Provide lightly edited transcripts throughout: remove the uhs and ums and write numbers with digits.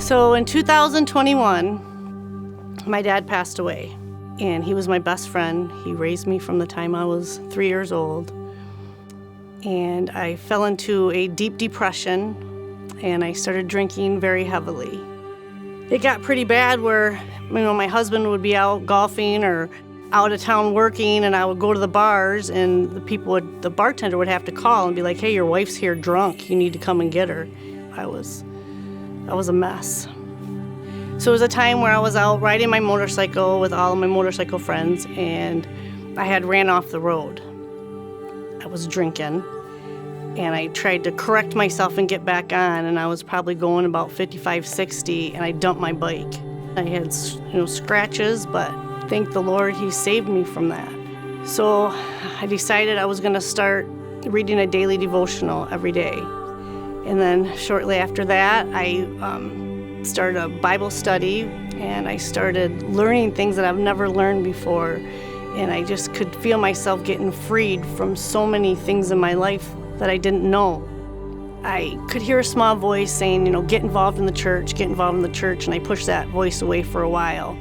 So in 2021, my dad passed away, and he was my best friend. He raised me from the time I was 3 years old, and I fell into a deep depression, and I started drinking very heavily. It got pretty bad where, my husband would be out golfing or out of town working, and I would go to the bars, and the bartender would have to call and be like, "Hey, your wife's here drunk. You need to come and get her." I was a mess. So it was a time where I was out riding my motorcycle with all of my motorcycle friends, and I had ran off the road. I was drinking, and I tried to correct myself and get back on, and I was probably going about 55, 60, and I dumped my bike. I had, scratches, but thank the Lord, He saved me from that. So I decided I was going to start reading a daily devotional every day. And then shortly after that, I started a Bible study, and I started learning things that I've never learned before. And I just could feel myself getting freed from so many things in my life that I didn't know. I could hear a small voice saying, get involved in the church, get involved in the church, and I pushed that voice away for a while.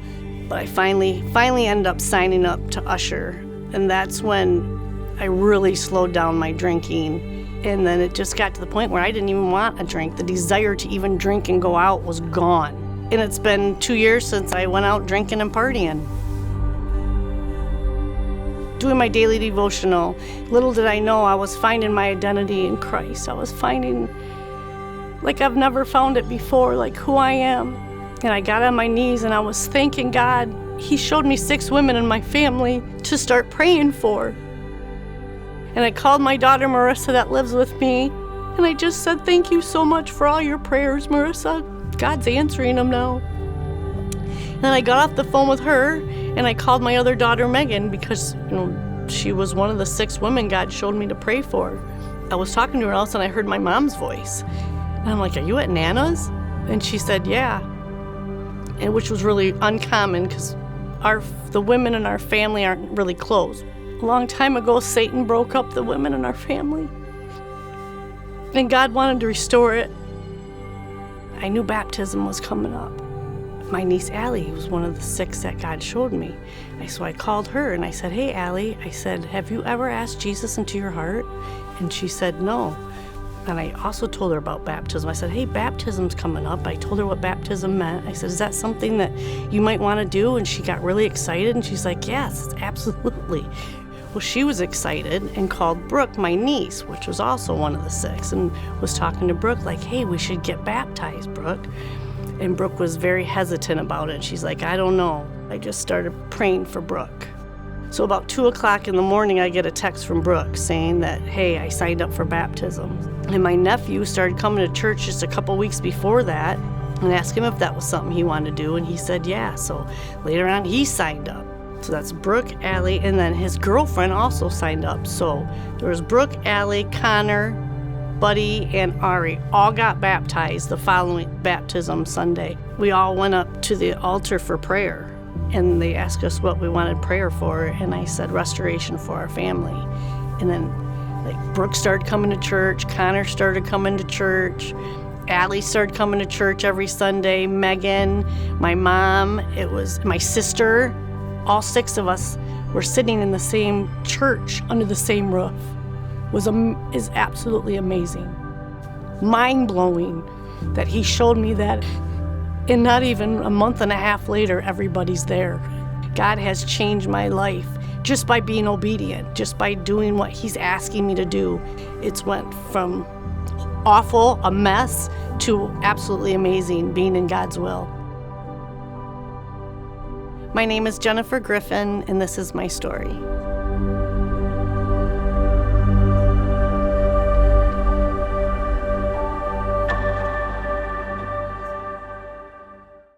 But I finally ended up signing up to usher, and that's when I really slowed down my drinking. And then it just got to the point where I didn't even want a drink. The desire to even drink and go out was gone. And it's been 2 years since I went out drinking and partying. Doing my daily devotional, little did I know I was finding my identity in Christ. I was finding, like I've never found it before, like who I am. And I got on my knees and I was thanking God. He showed me 6 women in my family to start praying for. And I called my daughter Marissa that lives with me, and I just said, "Thank you so much for all your prayers, Marissa. God's answering them now." And then I got off the phone with her, and I called my other daughter Megan because, she was one of the 6 women God showed me to pray for. I was talking to her else, and I heard my mom's voice. And I'm like, "Are you at Nana's?" And she said, "Yeah." And which was really uncommon because the women in our family aren't really close. A long time ago, Satan broke up the women in our family, and God wanted to restore it. I knew baptism was coming up. My niece Allie was one of the 6 that God showed me. So I called her and I said, "Hey, Allie," I said, "have you ever asked Jesus into your heart?" And she said, "No." And I also told her about baptism. I said, "Hey, baptism's coming up." I told her what baptism meant. I said, "Is that something that you might want to do?" And she got really excited, and she's like, "Yes, absolutely." Well, she was excited and called Brooke, my niece, which was also one of the 6, and was talking to Brooke like, "Hey, we should get baptized, Brooke." And Brooke was very hesitant about it. She's like, "I don't know." I just started praying for Brooke. So about 2 o'clock in the morning, I get a text from Brooke saying that, "Hey, I signed up for baptism." And my nephew started coming to church just a couple weeks before that, and asked him if that was something he wanted to do, and he said yeah. So later on, he signed up. So that's Brooke, Allie, and then his girlfriend also signed up. So there was Brooke, Allie, Connor, Buddy, and Ari all got baptized the following baptism Sunday. We all went up to the altar for prayer, and they asked us what we wanted prayer for, and I said restoration for our family. And then Brooke started coming to church, Connor started coming to church, Allie started coming to church every Sunday, Megan, my mom, it was my sister. All 6 of us were sitting in the same church under the same roof. Is absolutely amazing. Mind-blowing that He showed me that, and not even a month and a half later, everybody's there. God has changed my life just by being obedient, just by doing what He's asking me to do. It's went from awful, a mess, to absolutely amazing, being in God's will. My name is Jennifer Griffin, and this is my story.